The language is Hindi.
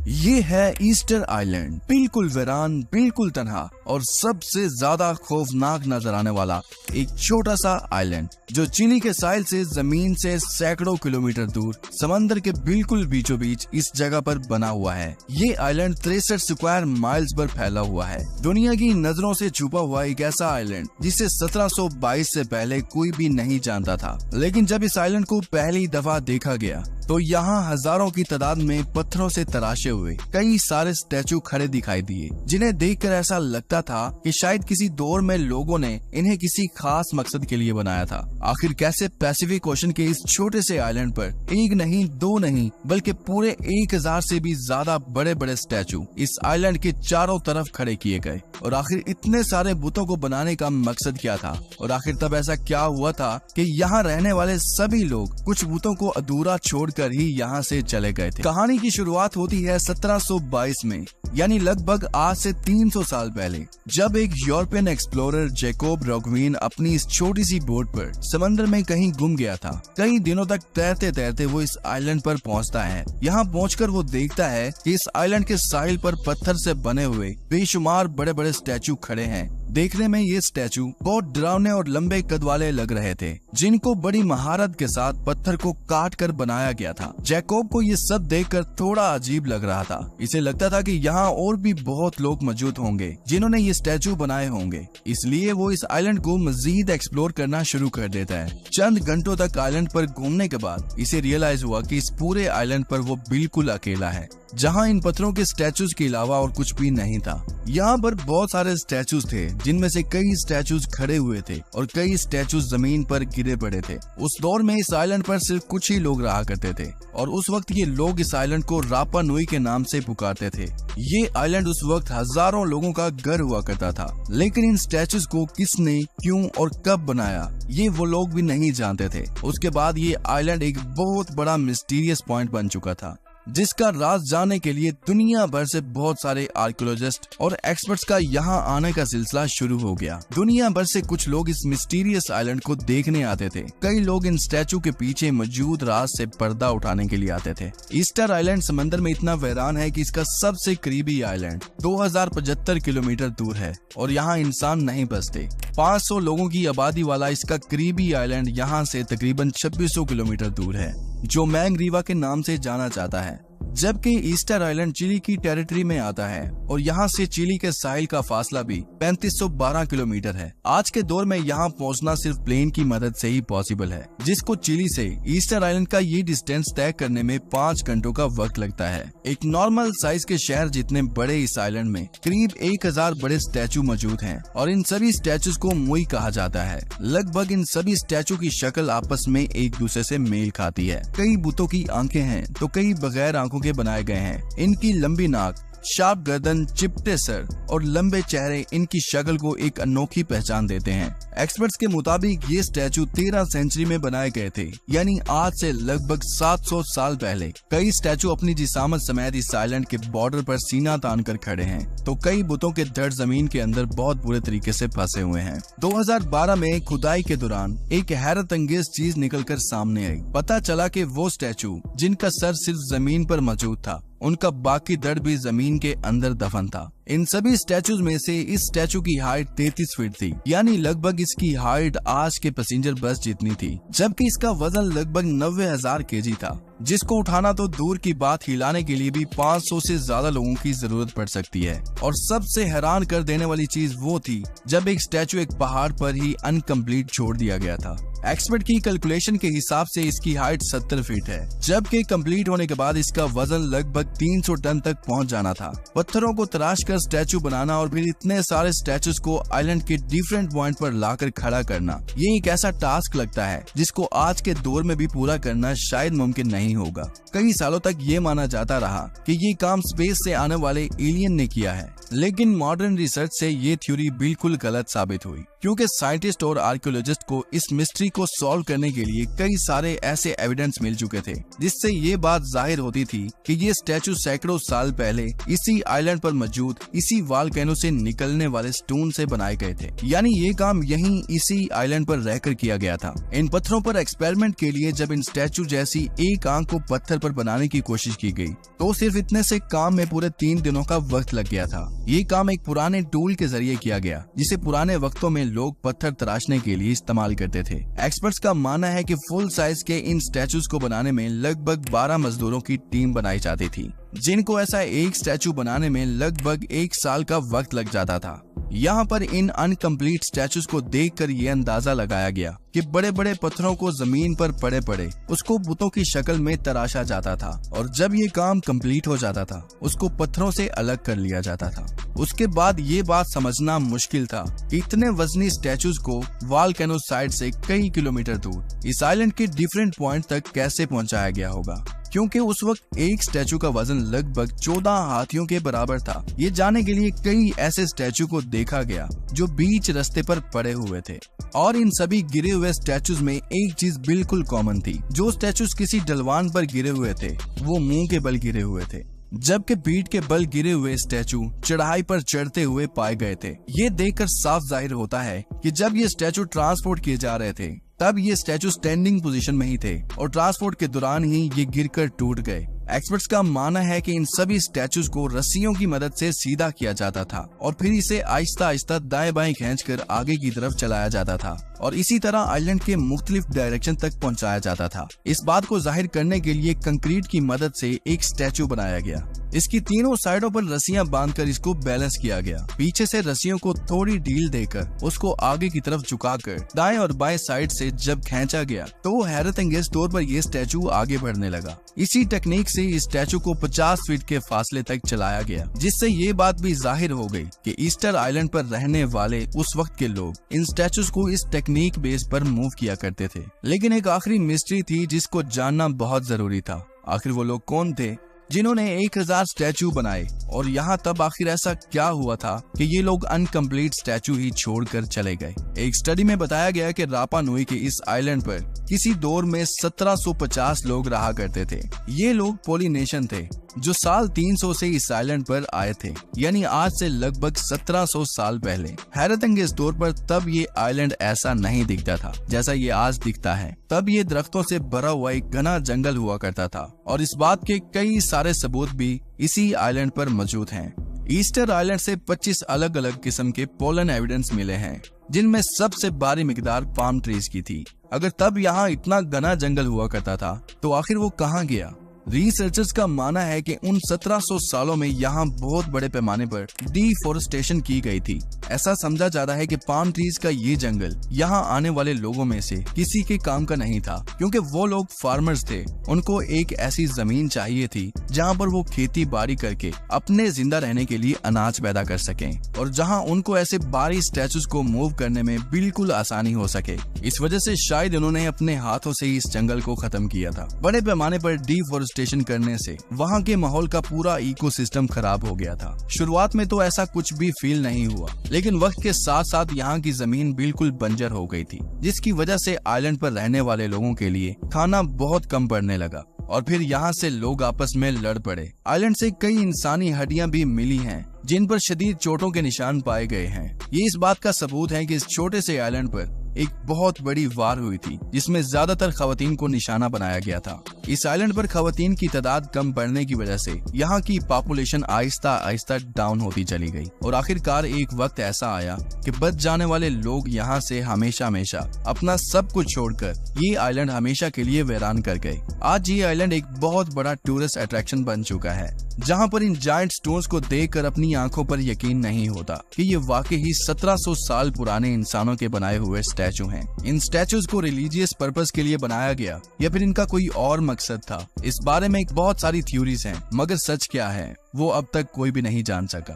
ये है ईस्टर आइलैंड, बिल्कुल वीरान, बिल्कुल तन्हा और सबसे ज्यादा खौफनाक नजर आने वाला एक छोटा सा आइलैंड जो चिली के साहिल से जमीन से सैकड़ों किलोमीटर दूर समंदर के बिल्कुल बीचों बीच इस जगह पर बना हुआ है। ये आइलैंड 63 स्क्वायर माइल्स पर फैला हुआ है। दुनिया की नजरों से छुपा हुआ एक ऐसा आइलैंड जिसे 1722 से पहले कोई भी नहीं जानता था। लेकिन जब इस आइलैंड को पहली दफा देखा गया तो यहाँ हजारों की तादाद में पत्थरों से तराशे हुए कई सारे स्टैचू खड़े दिखाई दिए, जिन्हें देखकर ऐसा लगता था कि शायद किसी दौर में लोगों ने इन्हें किसी खास मकसद के लिए बनाया था। आखिर कैसे पैसिफिक ओशन के इस छोटे से आइलैंड पर एक नहीं, दो नहीं, बल्कि पूरे 1000 से भी ज्यादा बड़े बड़े स्टैचू इस आइलैंड के चारों तरफ खड़े किए गए, और आखिर इतने सारे बुतों को बनाने का मकसद क्या था, और आखिर तब ऐसा क्या हुआ था कि यहाँ रहने वाले सभी लोग कुछ बुतों को अधूरा छोड़कर ही यहाँ से चले गए थे। कहानी की शुरुआत होती है 1722 में, यानी लगभग आज से 300 साल पहले, जब एक यूरोपियन एक्सप्लोरर जैकोब रॉगवीन अपनी इस छोटी सी बोट पर समंदर में कहीं गुम गया था। कई दिनों तक तैरते तैरते वो इस आइलैंड पर पहुंचता है। यहाँ पहुंचकर वो देखता है कि इस आइलैंड के साहिल पर पत्थर से बने हुए बेशुमार बड़े बड़े स्टैचू खड़े हैं। देखने में ये स्टैचू बहुत डरावने और लंबे कद वाले लग रहे थे, जिनको बड़ी महारत के साथ पत्थर को काट कर बनाया गया था। जैकोब को ये सब देखकर थोड़ा अजीब लग रहा था। इसे लगता था कि यहाँ और भी बहुत लोग मौजूद होंगे जिन्होंने ये स्टैचू बनाए होंगे, इसलिए वो इस आइलैंड को मजीद एक्सप्लोर करना शुरू कर देता है। चंद घंटों तक आइलैंड पर घूमने के बाद इसे रियलाइज हुआ कि इस पूरे आइलैंड पर वो बिल्कुल अकेला है, जहाँ इन पत्थरों के स्टैचूज के अलावा और कुछ भी नहीं था। यहाँ पर बहुत सारे स्टैचूज थे, जिनमें से कई स्टैचूज खड़े हुए थे और कई स्टैचूज जमीन पर गिरे पड़े थे। उस दौर में इस आइलैंड पर सिर्फ कुछ ही लोग रहा करते थे, और उस वक्त ये लोग इस आइलैंड को रापा नुई के नाम से पुकारते थे। ये आइलैंड उस वक्त हजारों लोगों का घर हुआ करता था, लेकिन इन स्टैचूज को किसने, क्यों और कब बनाया, ये वो लोग भी नहीं जानते थे। उसके बाद ये आइलैंड एक बहुत बड़ा मिस्टीरियस पॉइंट बन चुका था, जिसका राज जानने के लिए दुनिया भर से बहुत सारे आर्कियोलॉजिस्ट और एक्सपर्ट्स का यहाँ आने का सिलसिला शुरू हो गया। दुनिया भर से कुछ लोग इस मिस्टीरियस आइलैंड को देखने आते थे। कई लोग इन स्टैचू के पीछे मौजूद राज से पर्दा उठाने के लिए आते थे। ईस्टर आइलैंड समंदर में इतना वीरान है कि इसका सबसे करीबी आइलैंड 2075 किलोमीटर दूर है, और यहाँ इंसान नहीं बसते। 500 लोगों की आबादी वाला इसका करीबी आइलैंड यहाँ से तकरीबन 2600 किलोमीटर दूर है, जो मैंग्रीवा के नाम से जाना जाता है। जबकि ईस्टर आइलैंड चिली की टेरिटरी में आता है, और यहाँ से चिली के साहिल का फासला भी 3512 किलोमीटर है। आज के दौर में यहाँ पहुँचना सिर्फ प्लेन की मदद से ही पॉसिबल है, जिसको चिली से ईस्टर आइलैंड का ये डिस्टेंस तय करने में 5 घंटों का वक्त लगता है। एक नॉर्मल साइज के शहर जितने बड़े इस आइलैंड में करीब 1000 बड़े स्टैचू मौजूद हैं, और इन सभी स्टैचूज को मुई कहा जाता है। लगभग इन सभी स्टैचू की शक्ल आपस में एक दूसरे से मेल खाती है। कई बुतों की आंखें हैं तो कई बगैर आंखों के बनाए गए हैं। इनकी लंबी नाक, शार्प गर्दन, चिपटे सर और लंबे चेहरे इनकी शक्ल को एक अनोखी पहचान देते हैं। एक्सपर्ट्स के मुताबिक ये स्टैचू 13 सेंचुरी में बनाए गए थे, यानी आज से लगभग 700 साल पहले। कई स्टैचू अपनी जिसामत समेत इस आइलैंड के बॉर्डर पर सीना तान कर खड़े हैं, तो कई बुतों के धड़ जमीन के अंदर बहुत बुरे तरीके से फंसे हुए हैं। 2012 में खुदाई के दौरान एक हैरत अंगेज चीज निकल कर सामने आई। पता चला कि वो स्टैचू जिनका सर सिर्फ जमीन पर मौजूद था, उनका बाकी धड़ भी जमीन के अंदर दफन था। इन सभी स्टैचूज में से इस स्टैचू की हाइट 33 फीट थी, यानी लगभग इसकी हाइट आज के पैसेंजर बस जितनी थी, जबकि इसका वजन लगभग 90,000 केजी था, जिसको उठाना तो दूर की बात, हिलाने के लिए भी 500 से ज्यादा लोगों की जरूरत पड़ सकती है। और सबसे हैरान कर देने वाली चीज वो थी जब एक स्टैचू एक पहाड़ पर ही अनकम्प्लीट छोड़ दिया गया था। एक्सपर्ट की कैलकुलेशन के हिसाब से इसकी हाइट 70 फीट है, जबकि कंप्लीट होने के बाद इसका वजन लगभग 300 टन तक पहुंच जाना था। पत्थरों को तराश कर स्टैचू बनाना और फिर इतने सारे स्टैचूज को आइलैंड के डिफरेंट पॉइंट पर लाकर खड़ा करना, ये एक ऐसा टास्क लगता है जिसको आज के दौर में भी पूरा करना शायद मुमकिन नहीं होगा। कई सालों तक ये माना जाता रहा कि ये काम स्पेस से आने वाले एलियन ने किया है, लेकिन मॉडर्न रिसर्च से ये थ्योरी बिल्कुल गलत साबित हुई। क्योंकि साइंटिस्ट और आर्कियोलॉजिस्ट को इस मिस्ट्री को सॉल्व करने के लिए कई सारे ऐसे एविडेंस मिल चुके थे, जिससे ये बात जाहिर होती थी कि ये स्टैचू सैकड़ों साल पहले इसी आइलैंड पर मौजूद इसी वॉल्केनो से निकलने वाले स्टोन से बनाए गए थे। यानी ये काम यहीं इसी आइलैंड पर रहकर किया गया था। इन पत्थरों पर एक्सपेरिमेंट के लिए जब इन स्टैचू जैसी एक आंख को पत्थर पर बनाने की कोशिश की गई, तो सिर्फ इतने से काम में पूरे 3 दिनों का वक्त लग गया था। ये काम एक पुराने टूल के जरिए किया गया, जिसे पुराने वक्तों में लोग पत्थर तराशने के लिए इस्तेमाल करते थे। एक्सपर्ट्स का मानना है कि फुल साइज के इन स्टैचूज को बनाने में लगभग 12 मजदूरों की टीम बनाई जाती थी, जिनको ऐसा एक स्टैचू बनाने में लगभग 1 साल का वक्त लग जाता था। यहाँ पर इन अनकम्प्लीट स्टैचूज को देखकर ये अंदाजा लगाया गया कि बड़े बड़े पत्थरों को जमीन पर पड़े पड़े उसको बुतों की शक्ल में तराशा जाता था, और जब ये काम कंप्लीट हो जाता था उसको पत्थरों से अलग कर लिया जाता था। उसके बाद ये बात समझना मुश्किल था कि इतने वजनी स्टैचूज को वॉल्केनो साइड से कई किलोमीटर दूर इस आइलैंड के डिफरेंट पॉइंट तक कैसे पहुंचाया गया होगा, क्योंकि उस वक्त एक स्टैचू का वजन लगभग 14 हाथियों के बराबर था। ये जानने के लिए कई ऐसे स्टैचू को देखा गया जो बीच रास्ते पर पड़े हुए थे, और इन सभी गिरे हुए स्टैचूज में एक चीज बिल्कुल कॉमन थी। जो स्टैचूज किसी ढलवान पर गिरे हुए थे वो मुंह के बल गिरे हुए थे, जबकि पीठ के बल गिरे हुए स्टैचू चढ़ाई पर चढ़ते हुए पाए गए थे। ये देखकर साफ जाहिर होता है कि जब ये स्टैचू ट्रांसपोर्ट किए जा रहे थे तब ये स्टैचू स्टैंडिंग पोजीशन में ही थे, और ट्रांसपोर्ट के दौरान ही ये गिरकर टूट गए। एक्सपर्ट्स का मानना है कि इन सभी स्टैचूज को रस्सियों की मदद से सीधा किया जाता था, और फिर इसे आहिस्ता आहिस्ता दाएं बाएं खींचकर आगे की तरफ चलाया जाता था, और इसी तरह आइलैंड के मुख्तलिफ डायरेक्शन तक पहुंचाया जाता था। इस बात को जाहिर करने के लिए कंक्रीट की मदद से एक स्टैचू बनाया गया। इसकी तीनों साइडों पर रस्सियां बांधकर इसको बैलेंस किया गया। पीछे से रस्सियों को थोड़ी ढील देकर उसको आगे की तरफ झुकाकर दाएं और बाएं साइड से जब खींचा गया तो हैरत अंगेज तौर पर यह स्टैचू आगे बढ़ने लगा। इसी टेक्निक से इस स्टैचू को 50 फीट के फासले तक चलाया गया, जिससे ये बात भी जाहिर हो गई कि ईस्टर आइलैंड पर रहने वाले उस वक्त के लोग इन स्टैचूज को इस टेक्निक बेस पर मूव किया करते थे। लेकिन एक आखिरी मिस्ट्री थी जिसको जानना बहुत जरूरी था। आखिर वो लोग कौन थे जिन्होंने 1000 स्टैचू बनाए, और यहाँ तब आखिर ऐसा क्या हुआ था कि ये लोग अनकम्प्लीट स्टैचू ही छोड़कर चले गए। एक स्टडी में बताया गया कि रापा नुई के इस आइलैंड पर किसी दौर में 1750 लोग रहा करते थे। ये लोग पोलिनेशियन थे जो साल 300 से इस आइलैंड पर आए थे, यानी आज से लगभग 1700 साल पहले। हैरत अंगेज तौर पर तब ये आइलैंड ऐसा नहीं दिखता था जैसा ये आज दिखता है। तब ये दरख्तों से भरा हुआ एक घना जंगल हुआ करता था, और इस बात के कई सारे सबूत भी इसी आइलैंड पर मौजूद हैं। ईस्टर आइलैंड से 25 अलग अलग किस्म के पोलन एविडेंस मिले हैं, जिनमें सबसे भारी मिकदार पाम ट्रीज की थी। अगर तब यहाँ इतना घना जंगल हुआ करता था तो आखिर वो कहाँ गया? रिसर्चर्स का मानना है कि उन 1700 सालों में यहाँ बहुत बड़े पैमाने पर डिफोरेस्टेशन की गई थी। ऐसा समझा जाता है कि पाम ट्रीज का ये जंगल यहाँ आने वाले लोगों में से किसी के काम का नहीं था, क्योंकि वो लोग फार्मर्स थे। उनको एक ऐसी जमीन चाहिए थी जहाँ पर वो खेती बाड़ी करके अपने जिंदा रहने के लिए अनाज पैदा कर सकें, और जहाँ उनको ऐसे भारी स्टैचूज को मूव करने में बिल्कुल आसानी हो सके। इस वजह से शायद उन्होंने अपने हाथों से इस जंगल को खत्म किया था। बड़े पैमाने पर डिफोरेस्टेशन करने से वहाँ के माहौल का पूरा इकोसिस्टम खराब हो गया था। शुरुआत में तो ऐसा कुछ भी फील नहीं हुआ, लेकिन वक्त के साथ साथ यहाँ की जमीन बिल्कुल बंजर हो गई थी, जिसकी वजह से आइलैंड पर रहने वाले लोगों के लिए खाना बहुत कम पड़ने लगा, और फिर यहाँ से लोग आपस में लड़ पड़े। आइलैंड से कई इंसानी हड्डियां भी मिली हैं, जिन पर शदीद चोटों के निशान पाए गए हैं। ये इस बात का सबूत है कि इस छोटे से आइलैंड पर एक बहुत बड़ी वार हुई थी, जिसमें ज्यादातर खवातीन को निशाना बनाया गया था। इस आइलैंड पर खवातीन की तादाद कम पड़ने की वजह से यहाँ की पॉपुलेशन आहिस्ता आहिस्ता डाउन होती चली गई, और आखिरकार एक वक्त ऐसा आया कि बच जाने वाले लोग यहाँ से हमेशा हमेशा अपना सब कुछ छोड़कर ये आइलैंड हमेशा के लिए वीरान कर गए। आज ये आइलैंड एक बहुत बड़ा टूरिस्ट अट्रैक्शन बन चुका है, जहाँ पर इन जायंट स्टोन्स को देखकर अपनी आंखों पर यकीन नहीं होता कि ये वाकई ही 1700 साल पुराने इंसानों के बनाए हुए स्टैचू हैं। इन स्टैचूज को रिलीजियस पर्पस के लिए बनाया गया या फिर इनका कोई और मकसद था, इस बारे में बहुत सारी थ्योरीज हैं, मगर सच क्या है वो अब तक कोई भी नहीं जान सका।